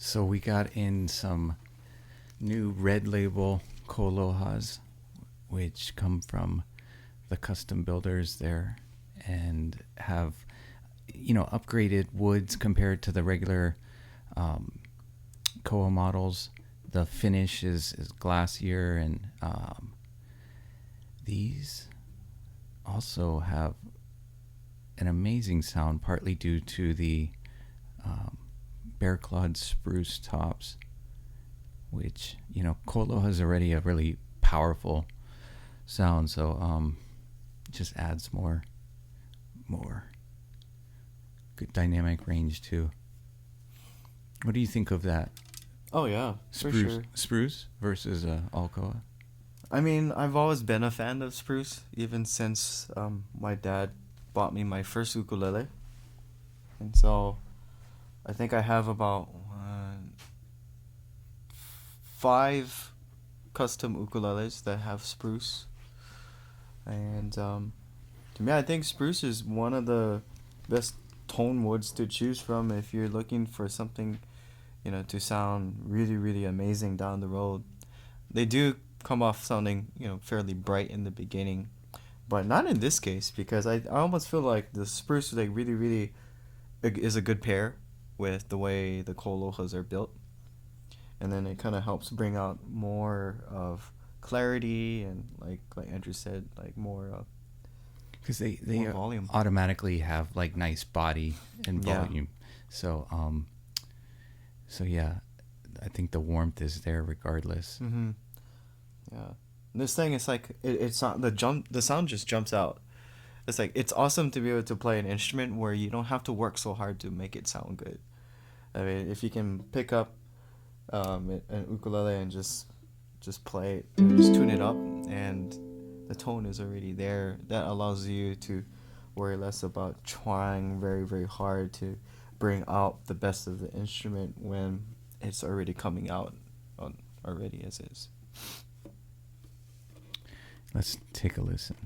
So we got in some new red label KoAlohas, which come from the custom builders there and have, upgraded woods compared to the regular Koa models. The finish is glassier, and these also have an amazing sound, partly due to the bear-clawed spruce tops, which, KoAloha is already a really powerful sound, so just adds more good dynamic range too. What do you think of that? Oh yeah, for sure. Spruce versus all Koa? I mean, I've always been a fan of spruce, even since my dad bought me my first ukulele. And so I think I have about 5 custom ukuleles that have spruce. And to me, I think spruce is one of the best tone woods to choose from if you're looking for something, to sound really, really amazing down the road. They do come off sounding, fairly bright in the beginning, but not in this case, because I almost feel like the spruce like really, really is a good pair with the way the KoAlohas are built, and then it kind of helps bring out more of clarity and like Andrew said, like more because they more volume. automatically have like nice body and Yeah. volume. So yeah, I think the warmth is there regardless. Mm-hmm. Yeah. This thing is like it's not the sound just jumps out. It's like it's awesome to be able to play an instrument where you don't have to work so hard to make it sound good. I mean, if you can pick up an ukulele and just play it, just tune it up, and the tone is already there. That allows you to worry less about trying very, very hard to bring out the best of the instrument when it's already coming out already as is. Let's take a listen.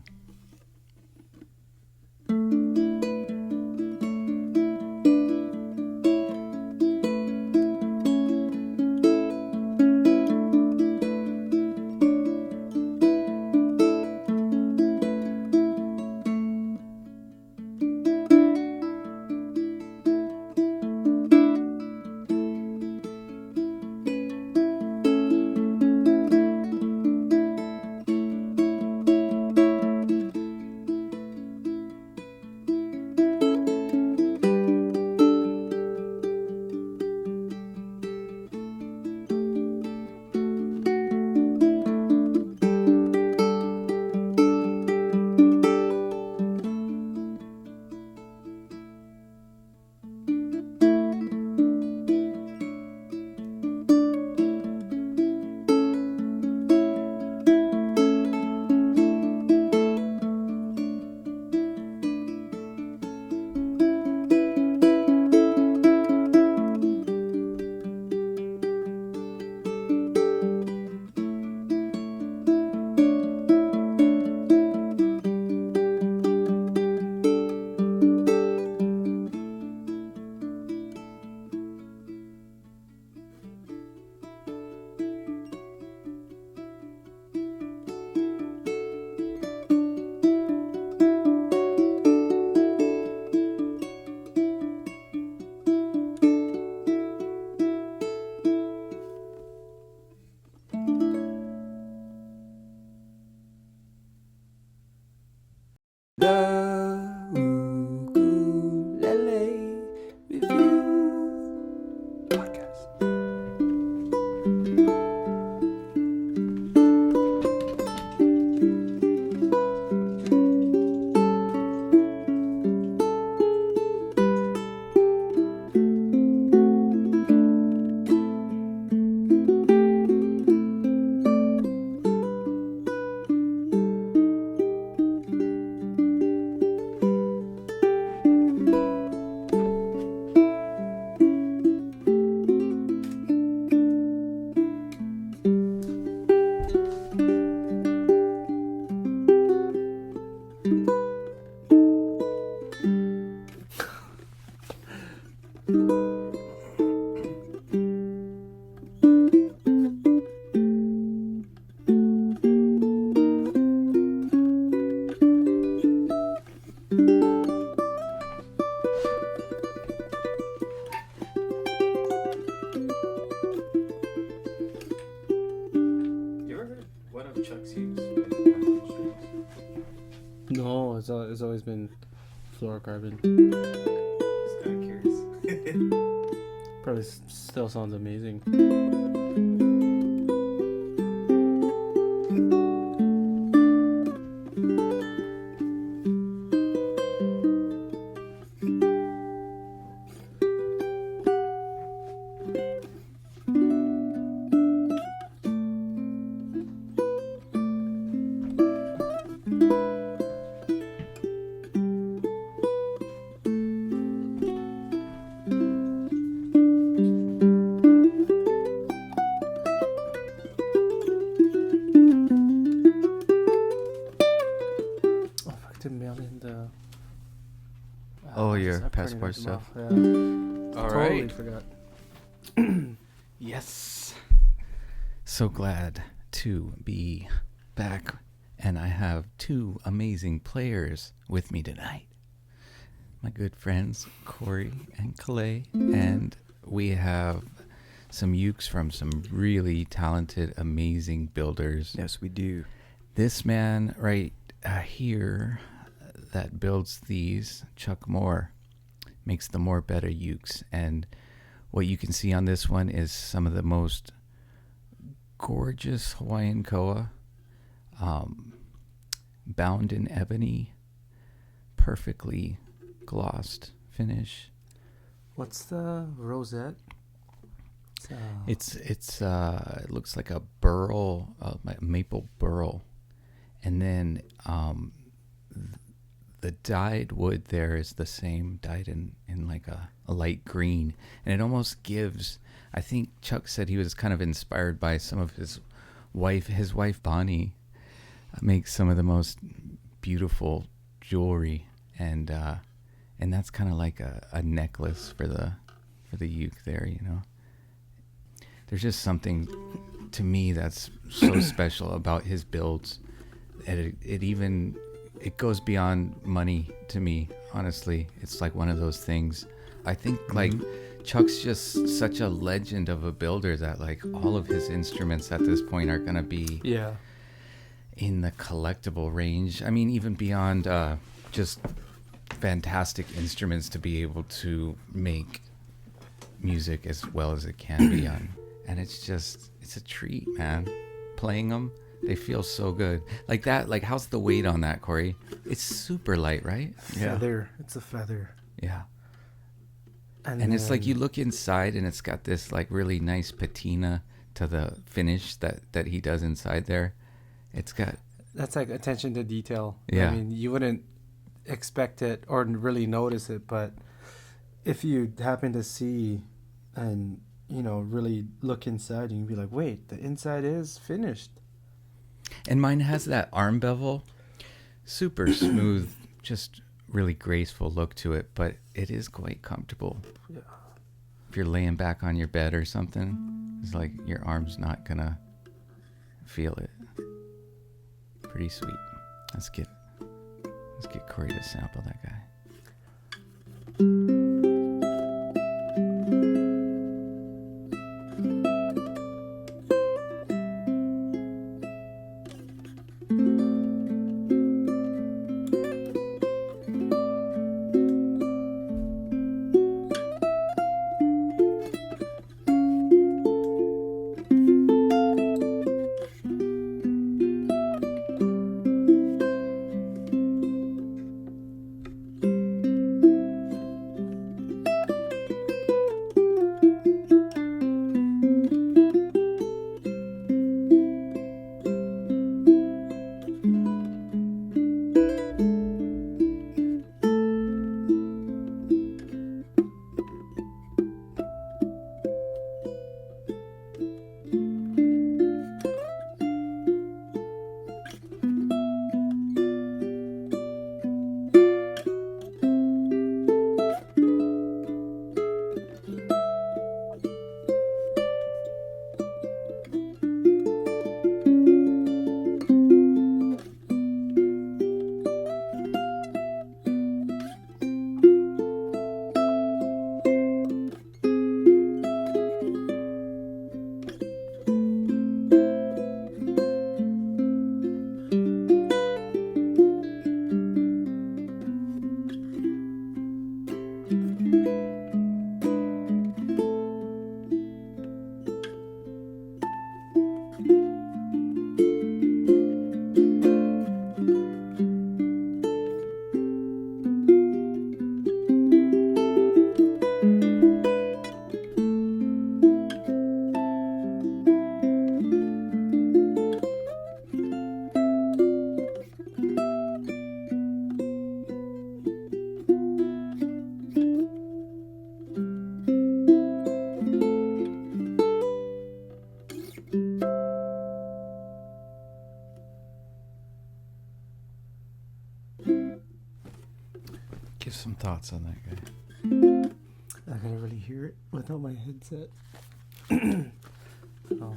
Chuck's used with plastic strings? No, it's always been fluorocarbon. Just kind of curious. Probably still sounds amazing. To mail in the. Oh, your I printed passport them stuff. off, Yeah. All Totally right. forgot. Yes. So glad to be back. And I have two amazing players with me tonight. My good friends, Corey and Clay. And we have some ukes from some really talented, amazing builders. Yes, we do. This man right here that builds these, Chuck Moore, makes the more Bettah ukes. And what you can see on this one is some of the most gorgeous Hawaiian koa, bound in ebony, perfectly glossed finish. What's the rosette? It looks like a burl, maple burl, and then the dyed wood there is the same, dyed in like a light green, and it almost gives, I think Chuck said he was kind of inspired by some of his wife Bonnie makes some of the most beautiful jewelry, and that's kind of like a necklace for the uke there, you know. There's just something to me that's so special about his builds. It goes beyond money to me, honestly. It's like one of those things. I think like Chuck's just such a legend of a builder that like all of his instruments at this point are going to be in the collectible range. I mean, even beyond just fantastic instruments to be able to make music as well as it can be on. And it's a treat, man. Playing them, they feel so good. Like that, like how's the weight on that, Corey? It's super light, right? Feather. It's a feather. Yeah. And it's like you look inside and it's got this like really nice patina to the finish that he does inside there. It's got... That's like attention to detail. Yeah. I mean, you wouldn't expect it or really notice it, but if you happen to see and, you know, really look inside, you can be like, wait, the inside is finished. And mine has that arm bevel, super smooth, just really graceful look to it, but it is quite comfortable. Yeah. If you're laying back on your bed or something, it's like your arm's not gonna feel it. Pretty sweet. Let's get Corey to sample that guy. Give some thoughts on that guy. I can't really hear it without my headset. Oh.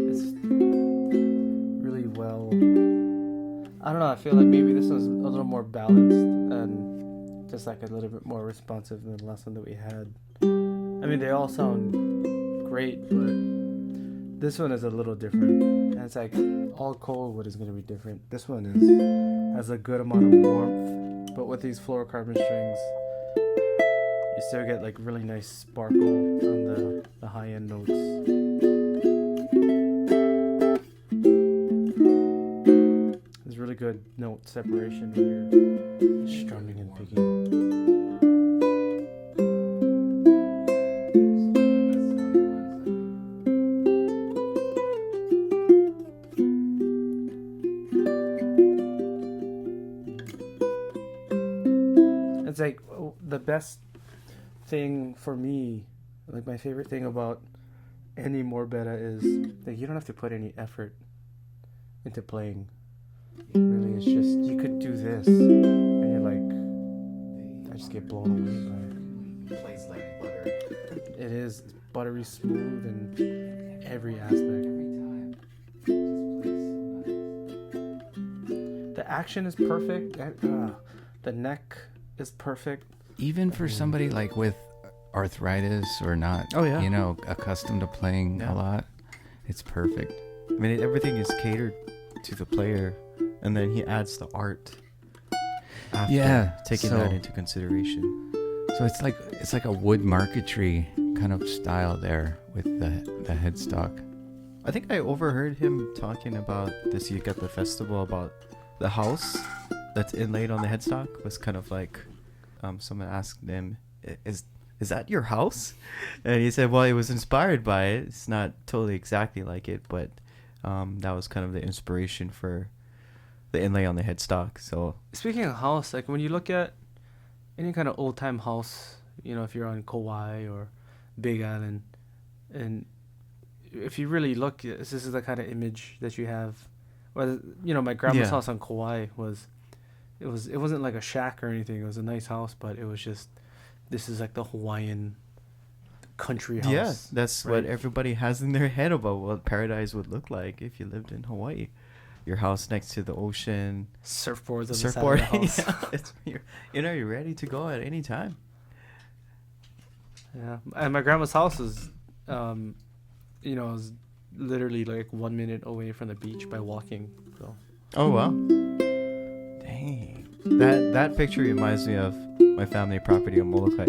It's really well. I don't know. I feel like maybe this was a little more balanced and just like a little bit more responsive than the last one that we had. I mean, they all sound great, but this one is a little different. And it's like all Koa is going to be different. This one has a good amount of warmth, but with these fluorocarbon strings, you still get like really nice sparkle on the high end notes. There's really good note separation when you're strumming and picking. It's like the best thing for me, like my favorite thing about any more Bettah is that you don't have to put any effort into playing. Really, it's just you could do this and you're like, I just get blown away by it. It plays like butter. It is buttery smooth in every aspect. The action is perfect. The neck is perfect. Even for somebody like with arthritis or not, accustomed to playing a lot, it's perfect. I mean, everything is catered to the player, and then he adds the art after taking that into consideration. So it's like a wood marquetry kind of style there with the headstock. I think I overheard him talking about this Youth at the festival about the house that's inlaid on the headstock was kind of like someone asked him, is that your house? And he said, well, it was inspired by it. It's not totally exactly like it, but that was kind of the inspiration for the inlay on the headstock. So speaking of house, like when you look at any kind of old time house, if you're on Kauai or Big Island, and if you really look, this is the kind of image that you have. Well, my grandma's house on Kauai it wasn't like a shack or anything. It was a nice house, but it was just, this is like the Hawaiian country house. Yeah, that's right? What everybody has in their head about what paradise would look like if you lived in Hawaii. Your house next to the ocean. Surfboards on the side of the house. You're ready to go at any time. Yeah, and my grandma's house was, was literally like 1 minute away from the beach by walking. So. Oh wow. Dang. That picture reminds me of my family property on Molokai.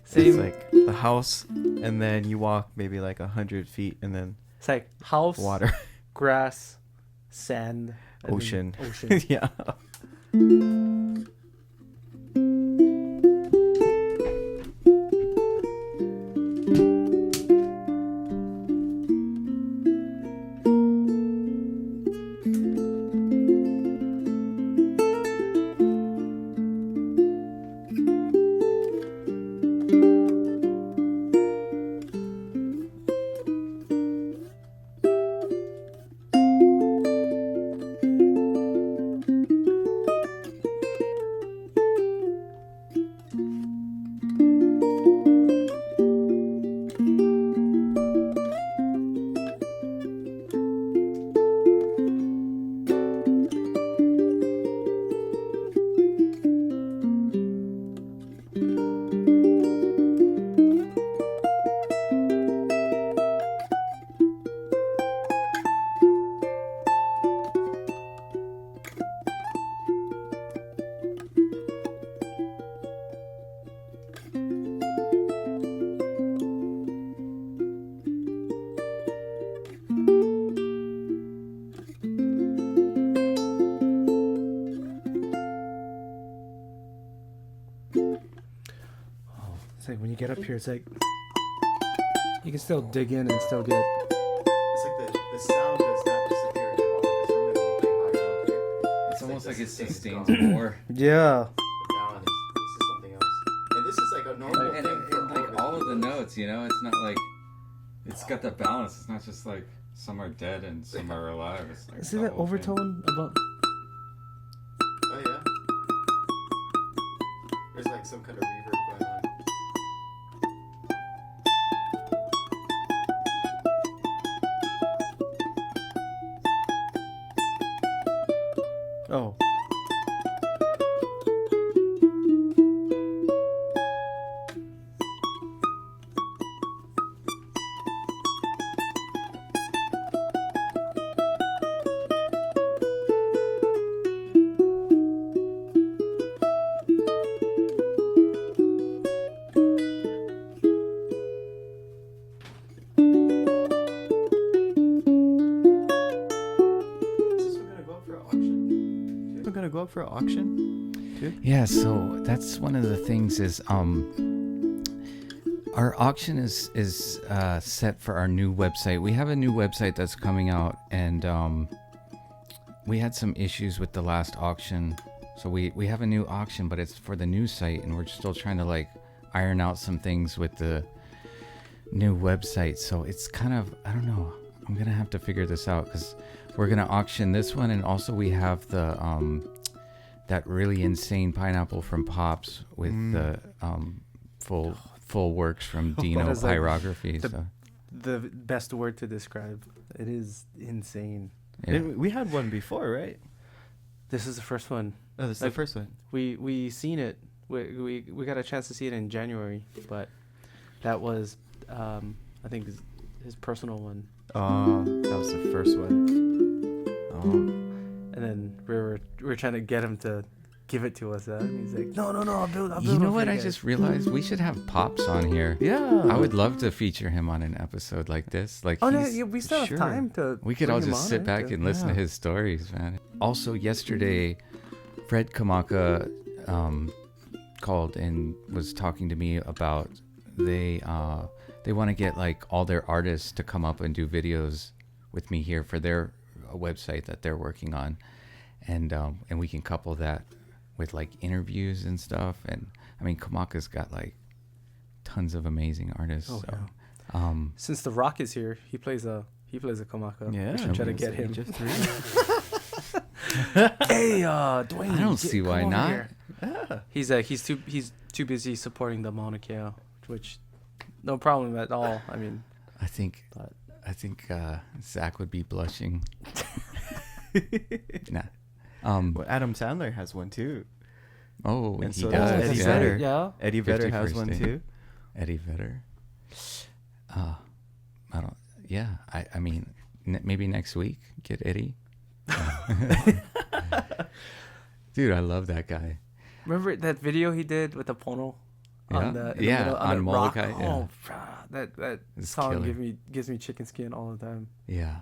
Same. It's like the house, and then you walk maybe like 100 feet, and then it's like house, water, grass, sand, ocean. Yeah. When you get up here, it's like you can still dig in and still get. It's like the sound does not disappear at all. Because normally when you play higher up here, it's almost like it sustains more. Yeah. But now this is something else, and this is like a normal thing. And like all of the notes, it's not like it's got that balance. It's not just like some are dead and some are alive. It's like see that overtone about some kind of reverb going on. Oh. Gonna go up for auction too? Yeah, so that's one of the things is our auction is set for our new website. We have a new website that's coming out, and we had some issues with the last auction, so we have a new auction, but it's for the new site, and we're still trying to like iron out some things with the new website. So it's kind of, I don't know, I'm gonna have to figure this out, because we're gonna auction this one, and also we have the that really insane pineapple from Pops with the full works from Dino That is, like, Pyrography. the best word to describe. It is insane. Yeah. We had one before, right? This is the first one. Oh, this is the first one. We seen it. We got a chance to see it in January, but that was I think his personal one. Oh, that was the first one. Oh. And then we were trying to get him to give it to us. And he's like, no, I'll build You know what? it I for just realized we should have Pops on here. Yeah. I would love to feature him on an episode like this. Like, Oh no, he's- yeah, we still have sure. time to. we could bring all him just on, sit right? back and listen to his stories, man. Also, yesterday, Fred Kamaka called and was talking to me about they want to get like all their artists to come up and do videos with me here for their website that they're working on, and we can couple that with like interviews and stuff. And I mean, Kamaka's got like tons of amazing artists. Oh, so, Since The Rock is here, he plays a Kamaka. Yeah. We should try to get him. Just Hey, Dwayne. I don't see why come over not. here. Yeah. He's too busy supporting the Mauna Kea, which no problem at all. I mean, I think Zach would be blushing. Nah. Well, Adam Sandler has one too. Oh, And he so does. does Eddie yeah. Vedder. Yeah. Eddie Vedder has 51st one Day. too. Eddie Vedder. I don't. Yeah. I mean, maybe next week get Eddie. Dude, I love that guy. Remember that video he did with the pono? On the, in the Yeah, middle, on the rock? Molokai, yeah. Oh, that It's song killer. gives me chicken skin all the time. Yeah.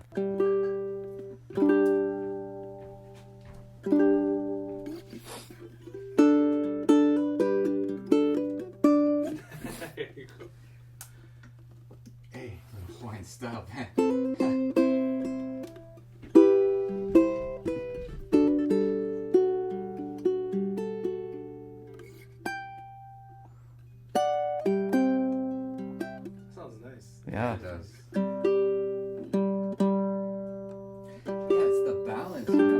Hey, little Hawaiian style, man. Sounds nice. Yeah. It does. Yeah, it's the balance, you know.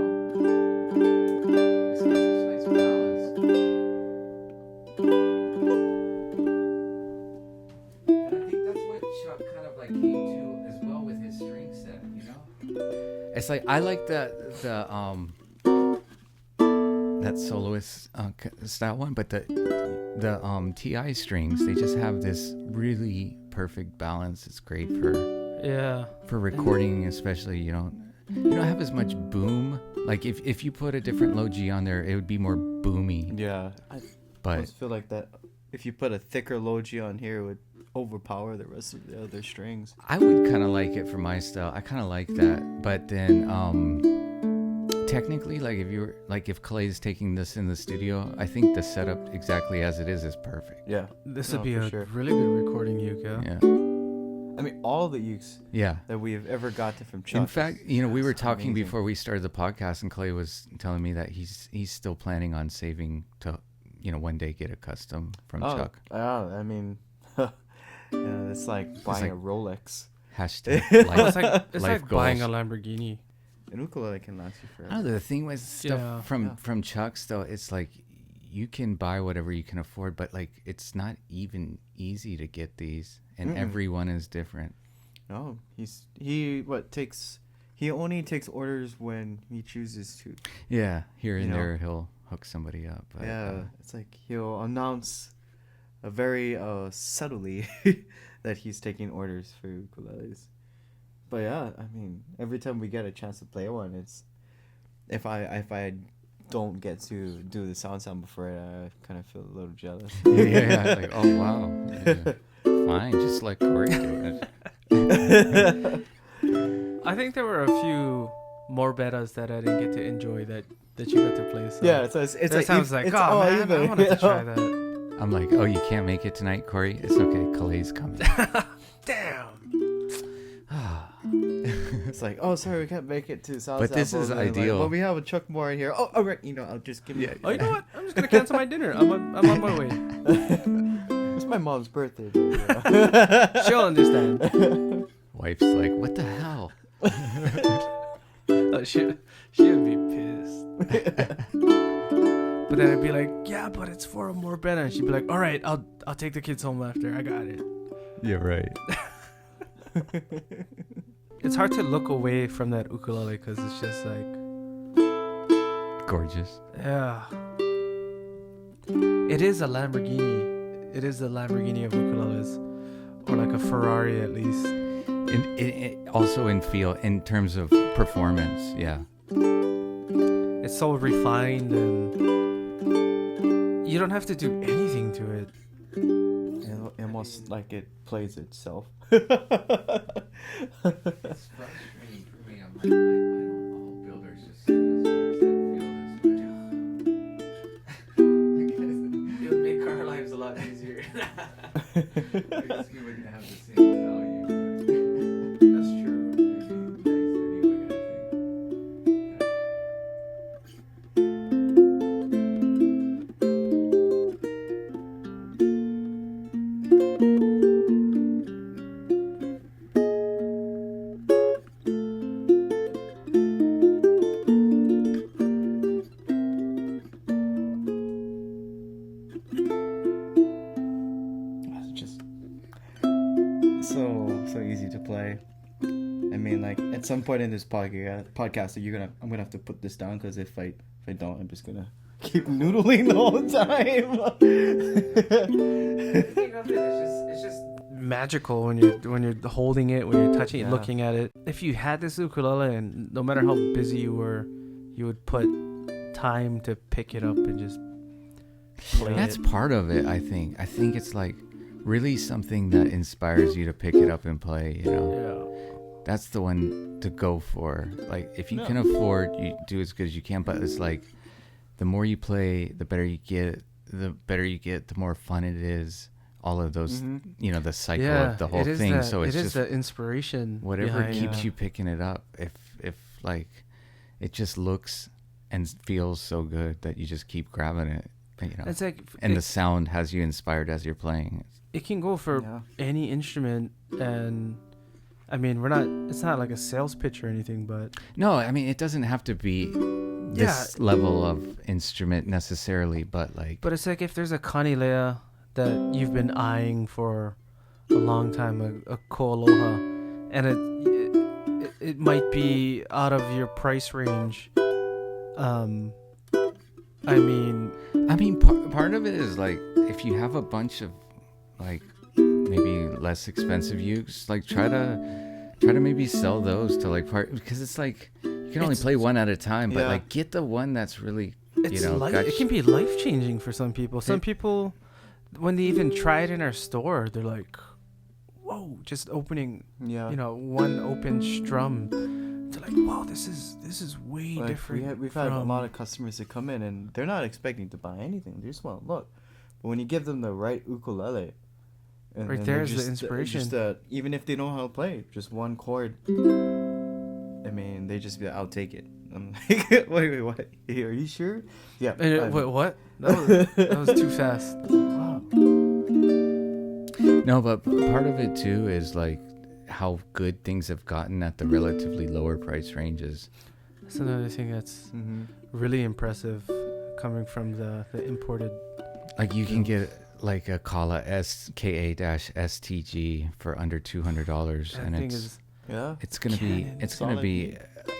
It's got such nice balance. And I think that's what Chuck kind of like came to as well with his string set, you know. It's like I like the that soloist style one, but the TI strings, they just have this really perfect balance. It's great for recording, especially. You don't have as much boom. Like if you put a different low G on there, it would be more boomy. Yeah. I But almost feel like that. If you put a thicker low G on here, it would overpower the rest of the other strings. I would kind of like it for my style. I kind of like that. But then technically, like if Clay's taking this in the studio, I think the setup exactly as it is perfect. Yeah. This No, would be for a sure. really good recording, Yuka. Yeah. I mean, all the ukes Yeah. that we have ever gotten from Chuck. In fact, we were talking amazing. before we started the podcast, and Clay was telling me that he's still planning on saving to, one day get a custom from Chuck. I mean, it's like buying like- a Rolex. Hashtag Well, it's life, like life buying a goals. Lamborghini. An ukulele can last you I forever. don't know, the thing with stuff Yeah. from Chuck's though, it's like you can buy whatever you can afford, but like it's not even easy to get these, and everyone is different. No, he only takes orders when he chooses to. Yeah, here and You know? there he'll hook somebody up. But, Yeah, it's like he'll announce very subtly that he's taking orders for ukuleles. But yeah, I mean, every time we get a chance to play one, it's if I don't get to do the sound before it, I kind of feel a little jealous. yeah. Like, oh wow, yeah. Fine, just let Corey do it. I think there were a few more betas that I didn't get to enjoy that you got to play. So Yeah, it's that like sounds like, it's oh all man, even, I wanted to try you know? that. I'm like, oh, you can't make it tonight, Corey? It's okay, Kalei's coming. Damn. It's like, oh, sorry, we can't make it to sound. But this is ideal. Well, we have a Chuck more in here. Oh, right. I'll just give you. Oh, you know what? I'm just gonna cancel my dinner. I'm on my way. It's my mom's birthday. But, you know. She'll understand. Wife's like, what the hell? Oh, she would be pissed. But then I'd be like, yeah, but it's for a more better. And she'd be like, all right, I'll take the kids home after. I got it. Yeah, right. It's hard to look away from that ukulele because it's just like, Gorgeous. yeah. It is a Lamborghini. It is the Lamborghini of ukuleles, or like a Ferrari at least. Also in feel, in terms of performance, yeah. It's so refined and you don't have to do anything to it. Almost like it plays itself. It's frustrating for me. I'm like, why don't all builders just send us things that feel this way? It would make our lives a lot easier. I guess we wouldn't have the same value. That's true. But it'd be nice anyway, I think. It's just so easy to play. I mean, like at some point in this podcast, I'm gonna have to put this down because if I don't, I'm just gonna keep noodling the whole time. It's just magical when you're holding it, when you're touching it, Yeah. looking at it. If you had this ukulele and no matter how busy you were, you would put time to pick it up and just play That's it. part of it, I think. I think it's like really something that inspires you to pick it up and play, you know. Yeah. That's the one to go for. Like, if you Yeah. can afford, you do as good as you can. But it's like, the more you play, the better you get. The better you get, the more fun it is. All of those, you know, the cycle of the whole it is thing. that- So it's it is just the inspiration. whatever behind, keeps you picking it up. If like, it just looks and feels so good that you just keep grabbing it. You know, It's like and the it, sound has you inspired as you're playing. it can go for Yeah. any instrument, and I mean it's not like a sales pitch or anything, but No, I mean, it doesn't have to be this level of instrument necessarily, but like, it's like if there's a KoAloha that you've been eyeing for a long time, a KoAloha, and it might be out of your price range. I mean, part of it is like, if you have a bunch of like maybe less expensive ukes, like try to maybe sell those to like because it's like you can only play one at a time, but Yeah. like get the one that's really, it's it can be life changing for some people. Some people, when they even try it in our store, they're like, "Whoa!" Just opening, Yeah. you know, one open strum. They're like, "Wow, this is way Like, different." we've had a from- lot of customers that come in and they're not expecting to buy anything. They just want to look. But when you give them the right ukulele, and Right then there's they're the inspiration. even if they don't know how to play, just one chord. I mean, they just be like, I'll take it. I'm like, wait, what? Are you sure? Yeah. Wait, what? That was too fast. Wow. No, but part of it too is like how good things have gotten at the relatively lower price ranges. That's another thing that's Mm-hmm. really impressive, coming from the imported. Like you can get like a Kala SKA-STG for under $200, and thing it's is, it's gonna solid be beat.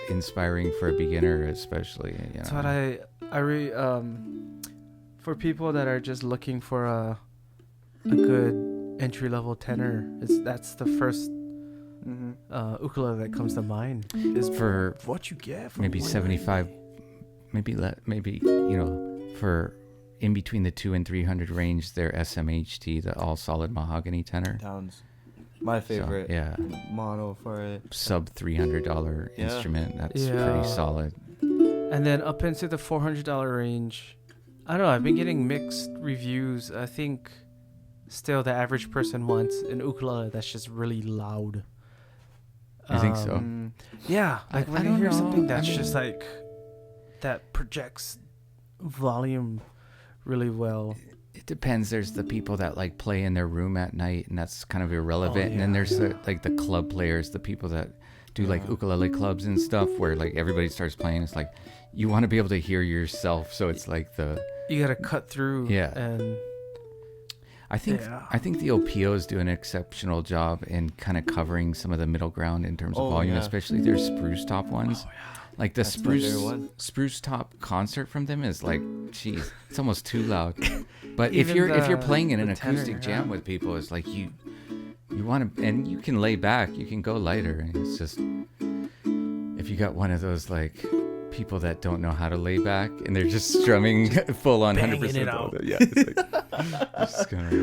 inspiring for a beginner, especially. You that's know. what for people that are just looking for a good entry level tenor, that's the first Mm-hmm. ukulele that comes to mind. Is For what you get for maybe 75, maybe for in between the 200 and 300 range, their SMHT, the all solid mahogany tenor. Sounds my favorite. So, yeah, Mono for it. sub $300 Yeah. instrument. That's Yeah. pretty solid. And then up into the $400 range. I don't know. I've been getting mixed reviews. I think still the average person wants an ukulele that's just really loud. You think so? Yeah, like I when you don't hear know. something I that's mean- just like that projects volume really well. It depends. There's the people that like play in their room at night, and that's kind of irrelevant. And then yeah, there's like the club players, the people that do like Yeah. ukulele clubs and stuff, where like everybody starts playing. It's like you want to be able to hear yourself, so it's like the. You gotta cut through. Yeah. And I think Yeah. the OPOs do an exceptional job in kind of covering some of the middle ground in terms of Oh, volume, yeah. especially their spruce top ones. Like the That's my favorite spruce one. spruce top concert from them is like, geez, it's almost too loud. But Even if you're the- playing in an the tenor, acoustic jam yeah. with people, it's like you want to, and you can lay back, you can go lighter, and it's just if you got one of those like people that don't know how to lay back and they're just strumming full on banging 100%. it out. Yeah, it's like, just gonna go.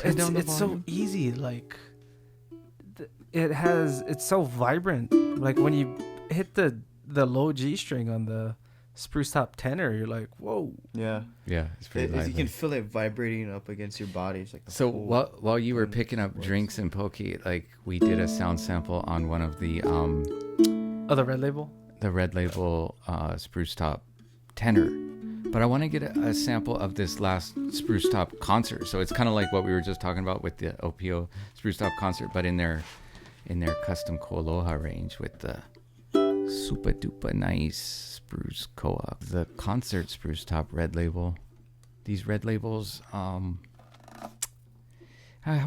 Turn down the it's so volume. easy. Like it's so vibrant. Like when you hit the low G string on the spruce top tenor, you're like, whoa. Yeah. Yeah, it's pretty You lively. can feel it vibrating up against your body. It's like the So whole while you were thing picking up works. drinks and pokey, like we did a sound sample on one of the Oh, the red label. Red Label Spruce Top tenor, but I want to get a sample of this last Spruce Top concert. So it's kind of like what we were just talking about with the OPO Spruce Top concert, but in their custom KoAloha range with the super duper nice spruce koa. The concert Spruce Top Red Label. These red labels, how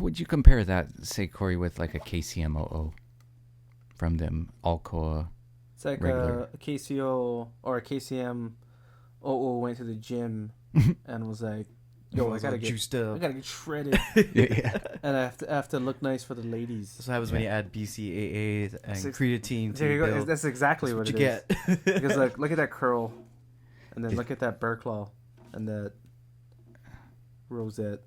would you compare that, say, Corey, with like a KCM00 from them, all koa? It's like Regular. a KCO or a KCM 00 went to the gym and was like, yo, I gotta get juiced up. I gotta get shredded. Yeah. And I have to look nice for the ladies. That's what happens when you add BCAAs and Six- creatine to There you your go. build. That's exactly That's what what you it is. get. Because like, look at that curl, and then look at that burr claw, and that rosette.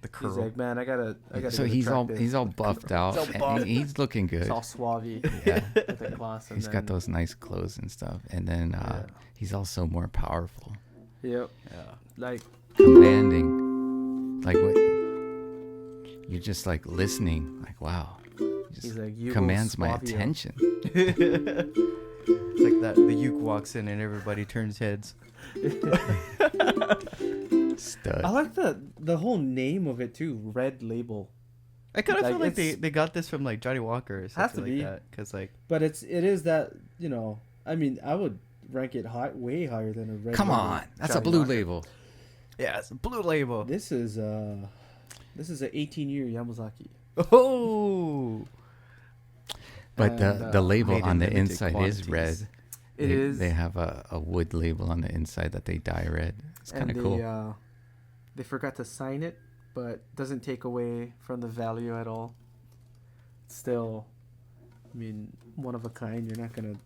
The He's curl. like, man, I gotta. So get he's all attractive." buffed out. He's all and buffed. he's looking It's good. all suave. Yeah. With the gloss. And He's got then- those nice clothes and stuff, and then Yeah. he's also more powerful, Yep. Yeah. Like commanding. Like what? You're just like listening. Like wow. Just he's like, you commands my suavio. attention. It's like that. The uke walks in and everybody turns heads. Stud. I like the whole name of it too. Red Label. I kind of Like, feel like it's- they got this from like Johnny Walker or something to like be. that. Because like But it is that, you know. I mean, I would rank it way higher than a Red. Come Label on, that's a Johnny blue Walker. label. yeah, it's a blue label. This is an 18-year Yamazaki. Oh, But And, the label made in on the limited inside quantities. is red. It is. They have a wood label on the inside that they dye red. It's kind of cool. They forgot to sign it, but doesn't take away from the value at all. Still, I mean, one of a kind. You're not gonna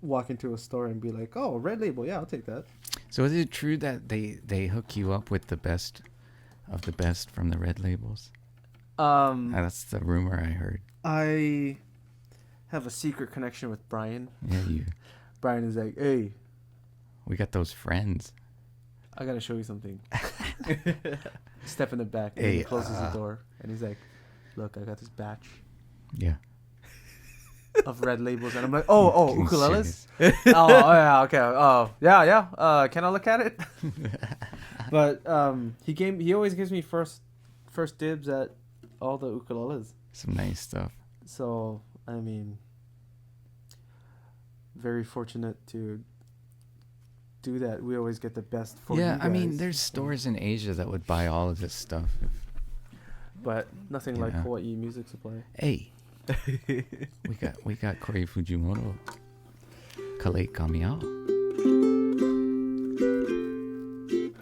walk into a store and be like, "Oh, Red Label, yeah, I'll take that." So is it true that they hook you up with the best of the best from the red labels? That's the rumor I heard. I have a secret connection with Brian. Yeah, Brian is like, "Hey, we got those friends. I gotta show you something." Step in the back, and Hey, he closes the door, and he's like, "Look, I got this batch Yeah. of red labels," and I'm like, "Oh, You ukuleles." serious? Oh yeah, okay. Oh yeah. Can I look at it? But he always gives me first dibs at all the ukuleles. Some nice stuff. So I mean, very fortunate to do that. We always get the best for Yeah, you I mean, guys. there's stores in Asia that would buy all of this stuff. But nothing like Yeah. Hawaii Music Supply. Hey, we got Corey Fujimoto, Kale Kamiao.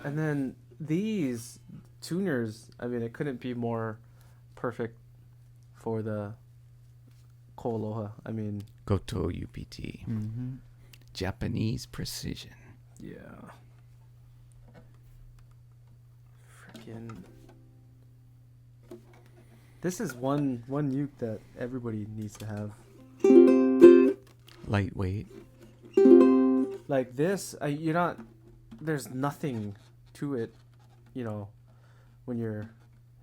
And then these tuners, I mean, it couldn't be more perfect for the KoAloha. I mean, Goto UPT, Mm-hmm. Japanese precision. yeah. Freaking. This is one uke that everybody needs to have. Lightweight. Like this, you're not. There's nothing to it, you know, when you're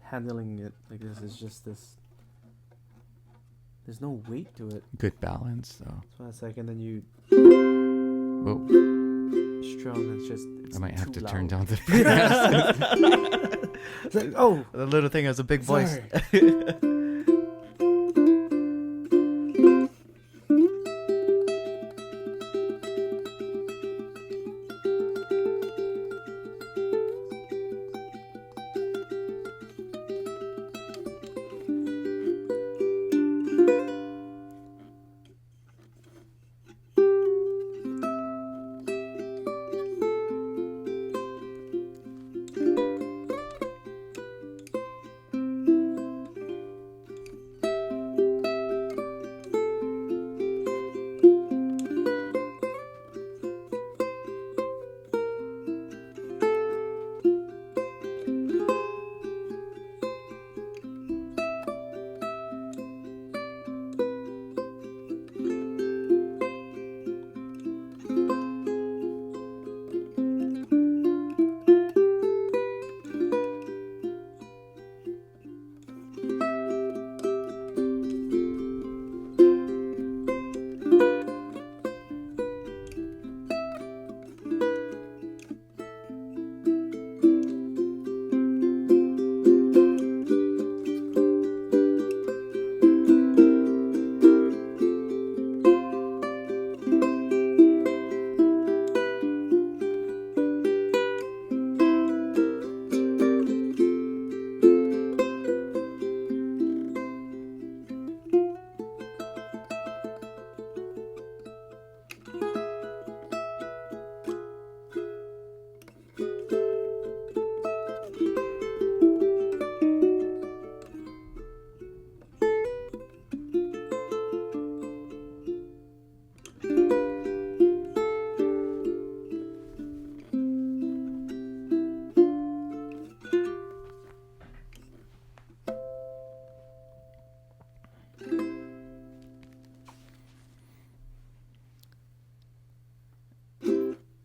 handling it like this. It's just this. There's no weight to it. Good balance, though. So it's like, and then you Whoa, strum. It's I might have too to turn loud. down the. It's like, oh, The little thing has a big voice. sorry.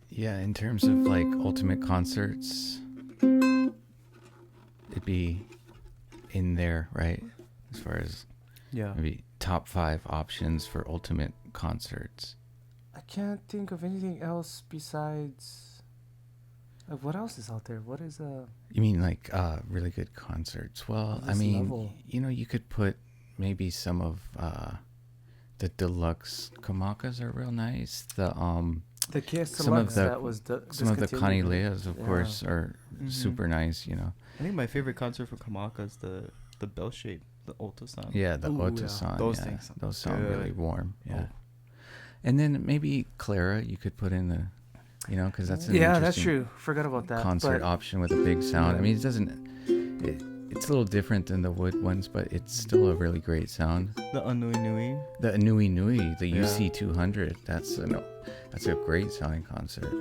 Yeah, in terms of like ultimate concerts, it'd be in there, right? As far as Yeah. maybe top 5 options for ultimate concerts. I can't think of anything else besides. What else is out there? What is You mean like really good concerts? Well, Of I this mean, level. you know, you could put maybe some of the deluxe kamakas are real nice. the KS Some of Deluxe the- that was Some of the discontinued, right? Kanileas, of Yeah. course, are Mhm. super nice, you know. I think my favorite concert for Kamaka is the bell shape, the ultrasound. Yeah, the Ooh, yeah. Otosan. Those yeah, things sound those sound really good. warm. Yeah. Oh. And then maybe Clara, you could put in the, you know, because that's an Yeah, that's interesting true. Forgot about that. concert but option with a big sound. I Yeah. mean, it doesn't. It's a little different than the wood ones, but it's still a really great sound. The Anui Nui. The Nui Nui, the Yeah. UC 200. That's a great sounding concert.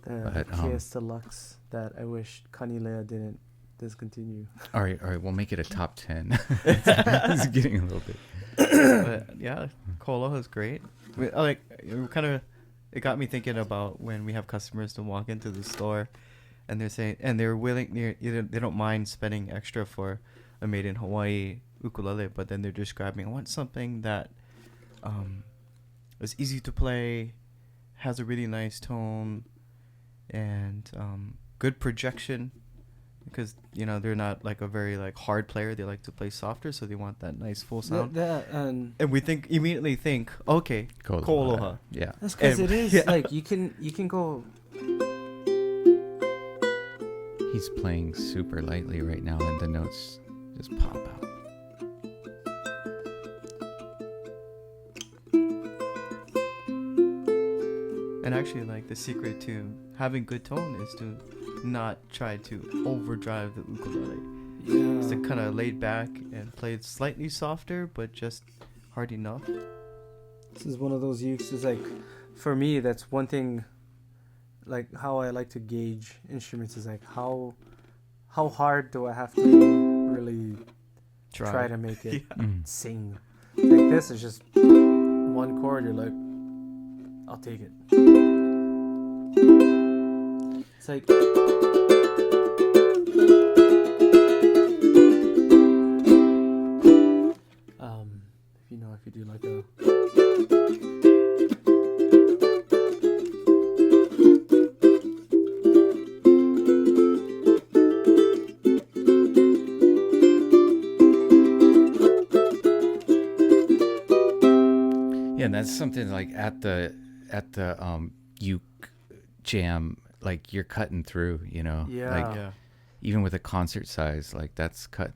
the but, KS Deluxe that I wish Kanilea didn't discontinue. All right, we'll make it a top 10. It's getting a little bit. But yeah, KoAloha is great. It got me thinking about when we have customers to walk into the store, and they're saying, and they're willing, they don't mind spending extra for a made in Hawaii ukulele, but then they're describing, I want something that is easy to play, has a really nice tone, and good projection, because they're not like a very like hard player. They like to play softer, so they want that nice full sound. That and And we immediately think, okay, KoAloha. Yeah. that's because And- it is yeah. like you can go. He's playing super lightly right now, and the notes just pop out. And actually, like the secret to having good tone is to not try to overdrive the ukulele. It's to Yeah. kind of laid back and play it slightly softer, but just hard enough. This is one of those uses. Like, for me, that's one thing. Like how I like to gauge instruments is like how hard do I have to really try to make it sing. Like this is just one chord. You're like, I'll take it. It's like. If you do like a. Yeah, and that's something like at the uke jam, like you're cutting through, Yeah. like Yeah. even with a concert size, like that's cutting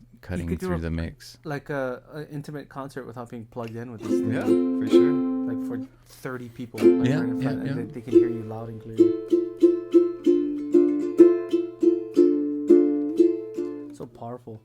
could do through a- the mix. Like a intimate concert without being plugged in with this thing. Yeah, for sure. Like for 30 people. Like Yeah, right in front, yeah, and yeah. they can hear you loud and clear. So powerful.